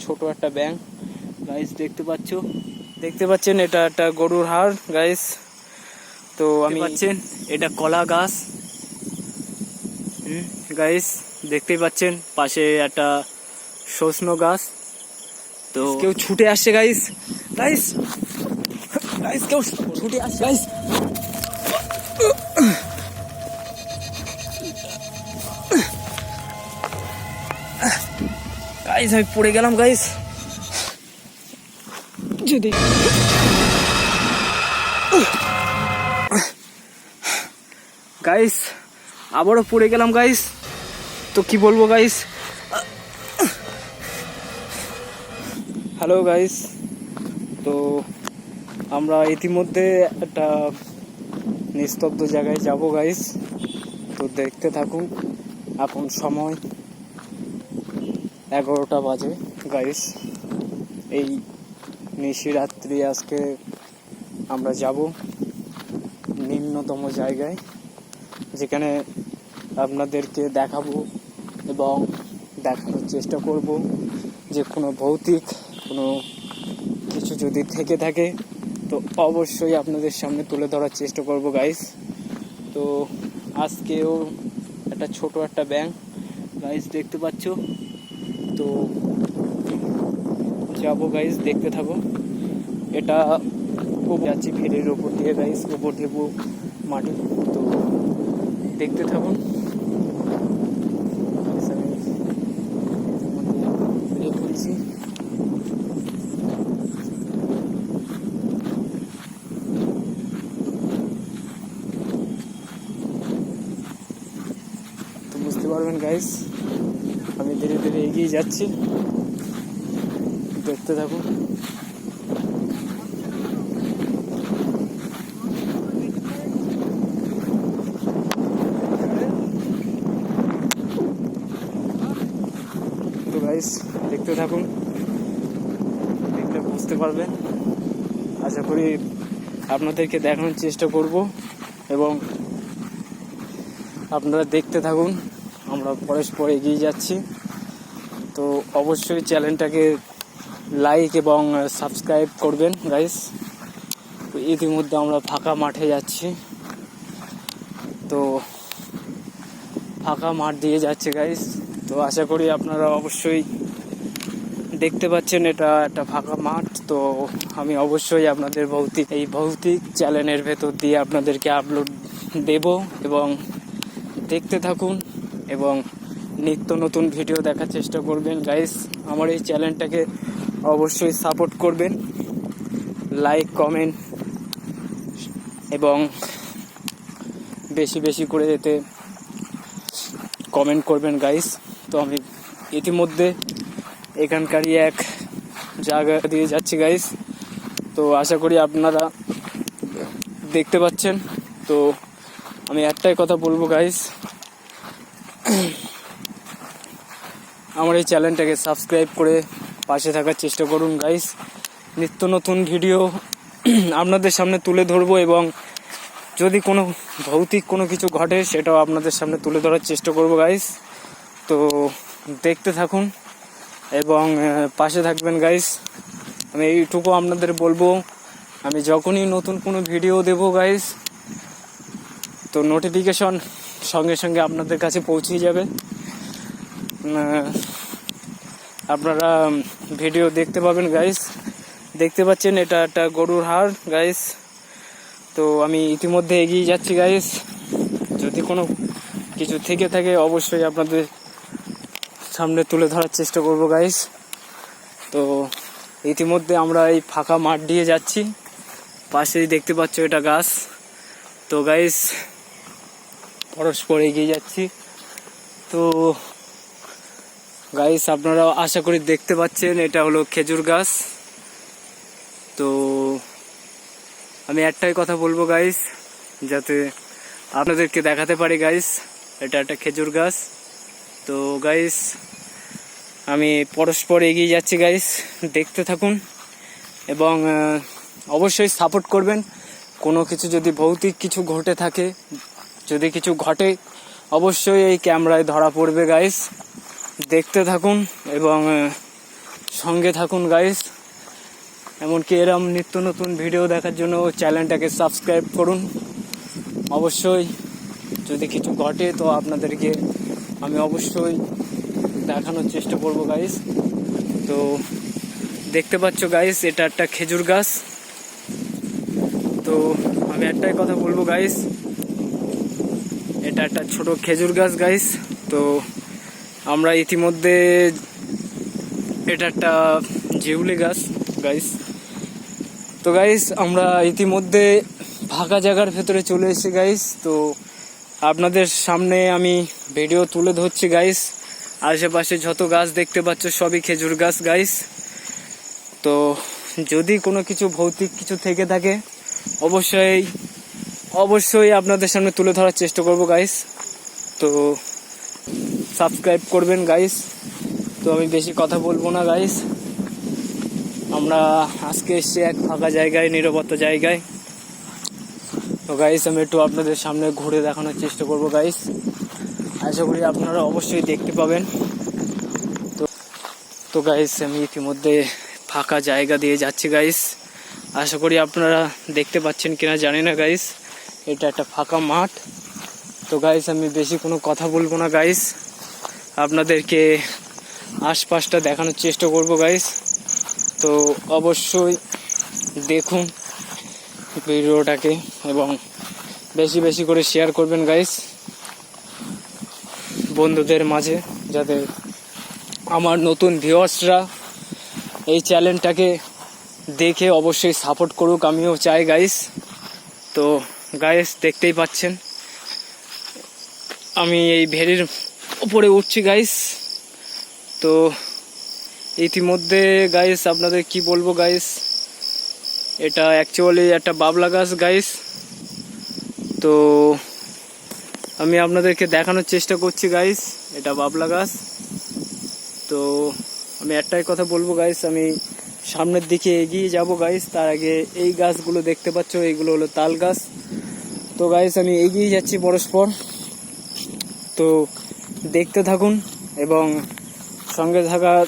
ছোট একটা ব্যাঙ গাইস, দেখতে পাচ্ছেন এটা একটা গরুর হাড় গাইস। তো আমি পাচ্ছেন এটা কলা গাছ গাইস, দেখতেই পাচ্ছেন পাশে একটা সজনো গাছ। তো কেউ ছুটে আসছে গাইস, কেউ ছুটে আসছে গাইস। আমি পড়ে গেলাম গাইস, যদি গাইস আবারও পড়ে গেলাম গাইস। তো কি বলবো গাইস। হ্যালো গাইস, তো আমরা ইতিমধ্যে একটা নিস্তব্ধ জায়গায় যাব গাইস। তো দেখতে থাকুন। এখন সময় 11টা বাজে গাইস। এই নিশিরাত্রি আজকে আমরা যাব নিম্নতম জায়গায়, যেখানে আপনাদেরকে দেখাবো এবং দেখানোর চেষ্টা করব যে কোনো ভৌতিক কোনো কিছু যদি থেকে থাকে তো অবশ্যই আপনাদের সামনে তুলে ধরার চেষ্টা করব গাইস। তো আজকেও একটা ছোট একটা ব্যাঙ গাইস দেখতে পাচ্ছ। তো যাবো গাইস, দেখতে থাকো। এটা যাচ্ছি ফেরির ওপর দিয়ে গাইস, ওপর দেবো মাটি। তো দেখতে থাকুন। আমি বলছি তো বুঝতে পারবেন গাইস, আমি ধীরে ধীরে এগিয়ে যাচ্ছি, দেখতে থাকুন। তো গাইস দেখতে থাকুন, দেখলে বুঝতে পারবেন। আশা করি আপনাদেরকে দেখানোর চেষ্টা করব এবং আপনারা দেখতে থাকুন। আমরা পরস্পর এগিয়ে যাচ্ছি। তো অবশ্যই চ্যানেলটাকে লাইক এবং সাবস্ক্রাইব করবেন গাইস। তো ইতিমধ্যে আমরা ফাঁকা মাঠে যাচ্ছি। তো ফাঁকা মাঠ দিয়ে যাচ্ছে গাইস। তো আশা করি আপনারা অবশ্যই দেখতে পাচ্ছেন এটা একটা ফাঁকা মাঠ। তো আমি অবশ্যই আপনাদের ভৌতিক চ্যানেলের ভেতর দিয়ে আপনাদেরকে আপলোড দেব এবং দেখতে থাকুন এবং নিত্য নতুন ভিডিও দেখার চেষ্টা করবেন গাইস। আমার এই চ্যানেলটাকে অবশ্যই সাপোর্ট করবেন, লাইক কমেন্ট এবং বেশি বেশি করে যেতে কমেন্ট করবেন গাইস। তো আমি ইতিমধ্যে এখানকারই এক জায়গা দিয়ে যাচ্ছি গাইস। তো আশা করি আপনারা দেখতে পাচ্ছেন। তো আমি একটাই কথা বলবো গাইস, আমার এই চ্যানেলটাকে সাবস্ক্রাইব করে পাশে থাকার চেষ্টা করুন গাইস। নিত্য নতুন ভিডিও আপনাদের সামনে তুলে ধরবো এবং যদি কোনো ভৌতিক কোনো কিছু ঘটে সেটাও আপনাদের সামনে তুলে ধরার চেষ্টা করব গাইস। তো দেখতে থাকুন এবং পাশে থাকবেন গাইস। আমি এইটুকু আপনাদের বলবো, আমি যখনই নতুন কোনো ভিডিও দেব গাইস তো নোটিফিকেশন সঙ্গে সঙ্গে আপনাদের কাছে পৌঁছে যাবে। আপনারা ভিডিও দেখতে পাবেন গাইস। দেখতে পাচ্ছেন এটা একটা গরুর হাড় গাইস। তো আমি ইতিমধ্যে এগিয়ে যাচ্ছি গাইস। যদি কোনো কিছু থেকে থাকে অবশ্যই আপনাদের সামনে তুলে ধরার চেষ্টা করব গাইস। তো ইতিমধ্যে আমরা এই ফাঁকা মাঠ দিয়ে যাচ্ছি, পাশেই দেখতে পাচ্ছ এটা গাছ। তো গাইস পরস্পর এগিয়ে যাচ্ছি। তো গাইস আপনারা আশা করি দেখতে পাচ্ছেন এটা হলো খেজুর গাছ। তো আমি একটাই কথা বলবো গাইস, যাতে আপনাদেরকে দেখাতে পারি গাইস, এটা একটা খেজুর গাছ। তো গাইস আমি পরস্পর এগিয়ে যাচ্ছি গাইস, দেখতে থাকুন এবং অবশ্যই সাপোর্ট করবেন। কোনো কিছু যদি ভৌতিক কিছু ঘটে থাকে, যদি কিছু ঘটে অবশ্যই এই ক্যামেরায় ধরা পড়বে গাইস। দেখতে থাকুন এবং সঙ্গে থাকুন গাইস। এমনকি এরম নিত্য নতুন ভিডিও দেখার জন্য চ্যানেলটাকে সাবস্ক্রাইব করুন। অবশ্যই যদি কিছু ঘটে তো আপনাদেরকে আমি অবশ্যই দেখানোর চেষ্টা করব গাইস। তো দেখতে পাচ্ছ গাইস, এটা একটা খেজুর গাছ। তো আমি একটাই কথা বলবো গাইস, এটা একটা ছোট খেজুর গাছ গাইস। তো আমরা ইতিমধ্যে, এটা একটা জিউলি গাছ গাইস। তো গাইস আমরা ইতিমধ্যে ফাঁকা জায়গার ভেতরে চলে এসেছি গাইস। তো আপনাদের সামনে আমি ভিডিও তুলে ধরছি গাইস। আশেপাশে যত গাছ দেখতে পাচ্ছ সবই খেজুর গাছ গাইস। তো যদি কোনো কিছু ভৌতিক কিছু থেকে থাকে অবশ্যই আপনাদের সামনে তুলে ধরার চেষ্টা করব গাইস। তো সাবস্ক্রাইব করবেন গাইস। তো আমি বেশি কথা বলবো না গাইস। আমরা আজকে এসেছি এক ফাঁকা জায়গায়, নিরাপত্তা জায়গায়। তো গাইস আমি একটু আপনাদের সামনে ঘুরে দেখানোর চেষ্টা করব গাইস। আশা করি আপনারা অবশ্যই দেখতে পাবেন। তো গাইস আমি ইতিমধ্যে ফাঁকা জায়গা দিয়ে যাচ্ছি গাইস। আশা করি আপনারা দেখতে পাচ্ছেন কিনা জানি না গাইস। এটা একটা ফাঁকা মাঠ। তো গাইস আমি বেশি কোনো কথা বলবো না গাইস, আপনাদেরকে আশপাশটা দেখানোর চেষ্টা করব গাইস। তো অবশ্যই দেখুন ভিডিওটাকে এবং বেশি বেশি করে শেয়ার করবেন গাইস বন্ধুদের মাঝে, যাতে আমার নতুন ভিউয়ার্সরা এই চ্যানেলটাকে দেখে অবশ্যই সাপোর্ট করুক, আমিও চাই গাইস। তো গাইস দেখতেই পাচ্ছেন আমি এই ভেরির উপরে উঠছি গাইস। তো ইতিমধ্যে গাইস আপনাদের কি বলবো গাইস, এটা অ্যাকচুয়ালি একটা বাবলা গাছ গাইস। তো আমি আপনাদেরকে দেখানোর চেষ্টা করছি গাইস, এটা বাবলা গাছ। তো আমি একটাই কথা বলবো গাইস, আমি সামনের দিকে এগিয়ে যাব গাইস। তার আগে এই গাছগুলো দেখতে পাচ্ছ, এইগুলো হলো তাল গাছ। তো গাইস আমি এগিয়ে যাচ্ছি পরস্পর। তো দেখতে থাকুন এবং সঙ্গে থাকার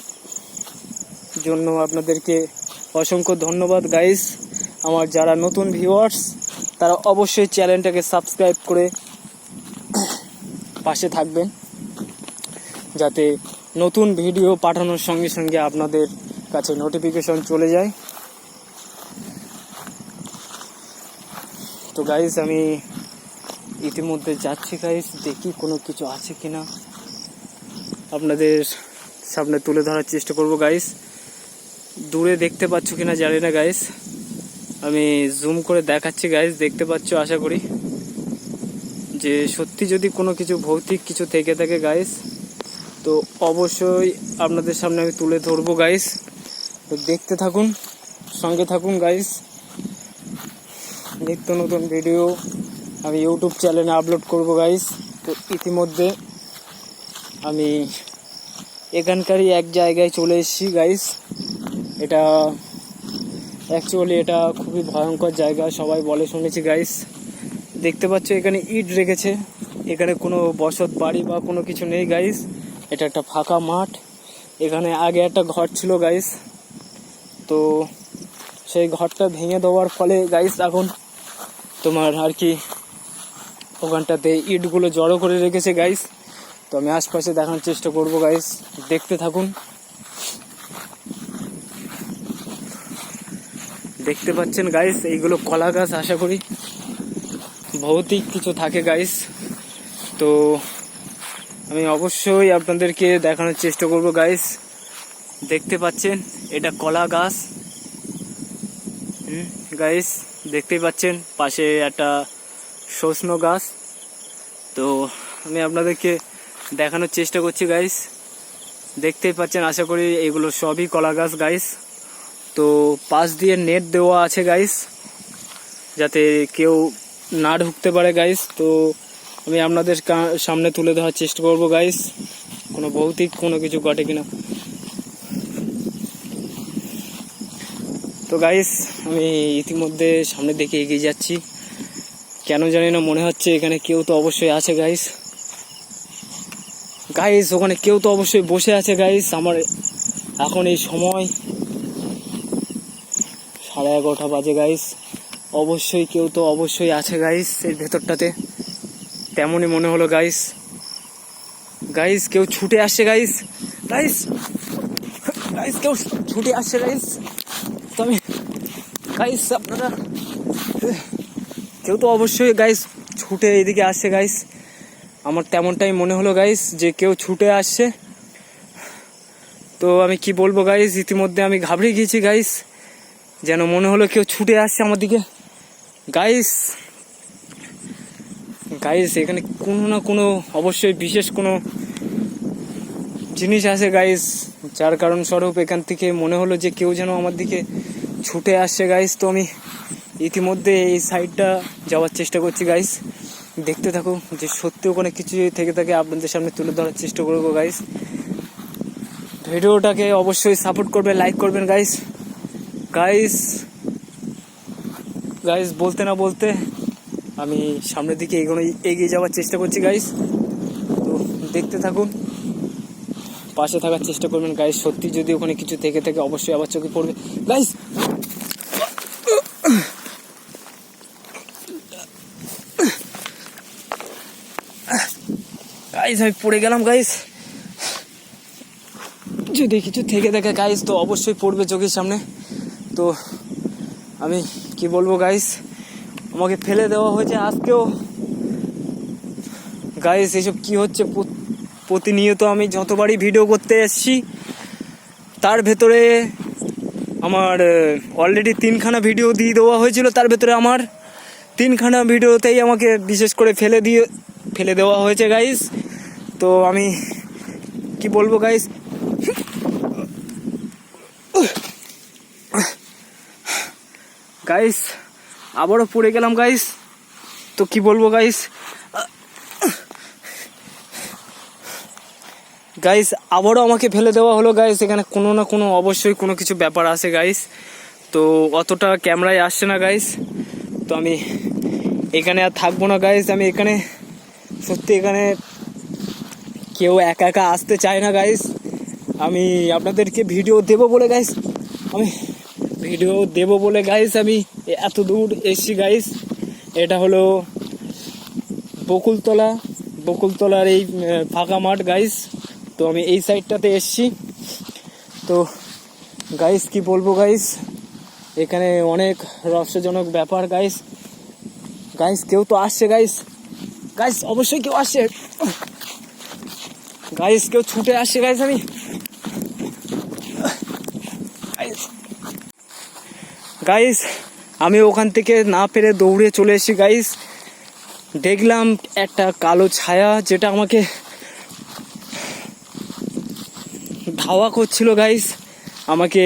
জন্য আপনাদেরকে অসংখ্য ধন্যবাদ গাইস। আমার যারা নতুন ভিউয়ার্স তারা অবশ্যই চ্যানেলটাকে সাবস্ক্রাইব করে পাশে থাকবেন, যাতে নতুন ভিডিও পাঠানোর সঙ্গে সঙ্গে আপনাদের কাছে নোটিফিকেশন চলে যায়। তো গাইস আমি ইতিমধ্যে যাচ্ছি গাইস, দেখি কোনো কিছু আছে কিনা আপনাদের সামনে তুলে ধরার চেষ্টা করব গাইস। দূরে দেখতে পাচ্ছ কিনা জানি না গাইস, আমি জুম করে দেখাচ্ছি গাইস, দেখতে পাচ্ছ আশা করি। যে সত্যি যদি কোনো কিছু ভৌতিক কিছু থেকে থাকে গাইস তো অবশ্যই আপনাদের সামনে আমি তুলে ধরবো গাইস। তো দেখতে থাকুন, সঙ্গে থাকুন গাইস। নিত্য নতুন ভিডিও আমি ইউটিউব চ্যানেলে আপলোড করব গাইস। তো ইতিমধ্যে আমি এখানকারই এক জায়গায় চলে এসেছি গাইস। এটা অ্যাকচুয়ালি এটা খুবই ভয়ঙ্কর জায়গা, সবাই বলে শুনেছি গাইস। দেখতে পাচ্ছ এখানে ইট রেখেছে, এখানে কোনো বসত বাড়ি বা কোনো কিছু নেই গাইস। এটা একটা ফাঁকা মাঠ। এখানে আগে একটা ঘর ছিল গাইস, তো সেই ঘরটা ভেঙে দেওয়ার ফলে গাইস এখন তোমার আর কি ওখানটাতে ইটগুলো জড়ো করে রেখেছে গাইস। তো আমি আশপাশে দেখানোর চেষ্টা করব গাইস, দেখতে থাকুন। দেখতে পাচ্ছেন গাইস এইগুলো কলা গাছ, আশা করি ভৌতিক কিছু থাকে গাইস। তো আমি অবশ্যই আপনাদেরকে দেখানোর চেষ্টা করব গাইস। দেখতে পাচ্ছেন এটা কলা গাছ গাইস, দেখতেই পাচ্ছেন পাশে একটা সজনে গাছ। তো আমি আপনাদেরকে দেখানোর চেষ্টা করছি গাইস, দেখতেই পাচ্ছেন আশা করি এগুলো সবই কলা গাছ গাইস। তো পাশ দিয়ে নেট দেওয়া আছে গাইস, যাতে কেউ না ঢুকতে পারে গাইস। তো আমি আপনাদের সামনে তুলে ধরার চেষ্টা করব গাইস, কোনো ভৌতিক কোনো কিছু ঘটে কিনা। তো গাইস আমি ইতিমধ্যে সামনের দিকে এগিয়ে যাচ্ছি, কেন জানি না মনে হচ্ছে এখানে কেউ তো অবশ্যই আছে গাইস। গাইস ওখানে কেউ তো অবশ্যই বসে আছে গাইস, আমার এখন এই সময় 11:30 বাজে গাইস। অবশ্যই কেউ তো অবশ্যই আছে গাইস এর ভেতরটাতে, তেমনই মনে হলো গাইস। গাইস কেউ ছুটে আসছে গাইস, গাইস গাইস কেউ ছুটে আসছে গাইস। তো আমি গাইস আপনারা কেউ তো অবশ্যই গাইস ছুটে এদিকে আসছে গাইস, আমার তেমনটাই মনে হলো গাইস যে কেউ ছুটে আসছে। তো আমি কি বলবো গাইস, ইতিমধ্যে আমি ঘাবড়ে গিয়েছি গাইস, যেন মনে হলো কেউ ছুটে আসছে আমার দিকে গাইস। গাইস এখানে কোনো না কোনো অবশ্যই বিশেষ কোনো জিনিস আছে গাইস, যার কারণ স্বরূপ এখান থেকে মনে হলো যে কেউ যেন আমার দিকে ছুটে আসছে গাইস। তো আমি ইতিমধ্যে এই সাইডটা যাওয়ার চেষ্টা করছি গাইস, দেখতে থাকো যে সত্যি ওখানে কিছু থেকে থাকে আপনাদের সামনে তুলে ধরার চেষ্টা করবো গাইস। ভিডিওটাকে অবশ্যই সাপোর্ট করবে, লাইক করবেন গাইস। গাইস গাইস বলতে না বলতে আমি সামনের দিকে এগিয়ে যাওয়ার চেষ্টা করছি গাইস। তো দেখতে থাকুন, পাশে থাকার চেষ্টা করবেন গাইস। সত্যি যদি ওখানে কিছু থেকে থাকে অবশ্যই আবার চোখে পড়বে গাইস। গাইস আমি পড়ে গেলাম গাইস, যদি কিছু থেকে থাকে গাইস তো অবশ্যই পড়বে চোখের সামনে। তো আমি কি বলবো গাইস, আমাকে ফেলে দেওয়া হয়েছে আজকেও গাইস। এসব কি হচ্ছে, প্রতিনিয়ত আমি যতবারই ভিডিও করতে এসেছি তার ভেতরে আমার অলরেডি 3খানা ভিডিও দিয়ে দেওয়া হয়েছিল, তার ভেতরে আমার 3খানা ভিডিওতেই আমাকে বিশেষ করে ফেলে দেওয়া হয়েছে গাইস। তো আমি কি বলবো গাইস, গাইস আবারও পড়ে গেলাম গাইস। তো কি বলবো গাইস, গাইস আবারও আমাকে ফেলে দেওয়া হলো গাইস। এখানে কোনো না কোনো অবশ্যই কোনো কিছু ব্যাপার আছে গাইস, তো অতটা ক্যামেরায় আসছে না গাইস। তো আমি এখানে আর থাকবো না গাইস, আমি এখানে সত্যি এখানে কেউ একা একা আসতে চায় না গাইস। আমি আপনাদেরকে ভিডিও দেবো বলে গাইস আমি এত দূর এসছি গাইস। এটা হলো বকুলতলার এই ফাঁকা মাঠ গাইস। তো আমি এই সাইডটাতে এসছি। তো গাইস কি বলবো গাইস, এখানে অনেক রহস্যজনক ব্যাপার গাইস। গাইস কেউ তো আসছে গাইস, গাইস অবশ্যই কেউ আসছে গাইস, কেউ ছুটে আসছে গাইস। গাইস আমি ওখান থেকে না পেরে দৌড়ে চলে এসেছি গাইস। দেখলাম একটা কালো ছায়া যেটা আমাকে ধাওয়া করছিল গাইস, আমাকে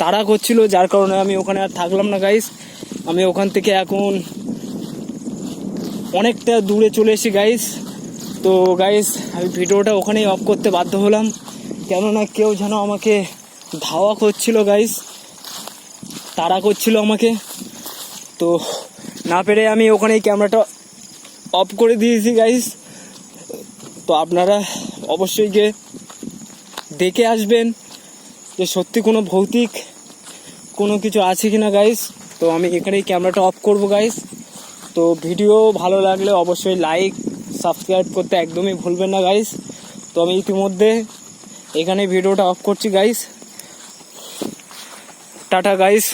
তাড়া করছিল, যার কারণে আমি ওখানে আর থাকলাম না গাইস। আমি ওখান থেকে এখন অনেকটা দূরে চলে এসেছি গাইস। তো গাইস আমি ভিডিওটা ওখানেই অফ করতে বাধ্য হলাম, কেননা কেউ যেন আমাকে ধাওয়া করছিল গাইস, তাড়া করছিল আমাকে। তো না পেরে আমি ওখানেই ক্যামেরাটা অফ করে দিয়েছি গাইস। তো আপনারা অবশ্যই গিয়ে দেখে আসবেন যে সত্যি কোনো ভৌতিক কোনো কিছু আছে কিনা গাইস। তো আমি এখানেই ক্যামেরাটা অফ করব গাইস। তো ভিডিও ভালো লাগলে অবশ্যই লাইক সাবস্ক্রাইব করতে একদমই ভুলবেন না গাইস। তো আমি ইতিমধ্যে এখানে ভিডিওটা অফ করছি গাইস। Tata guys.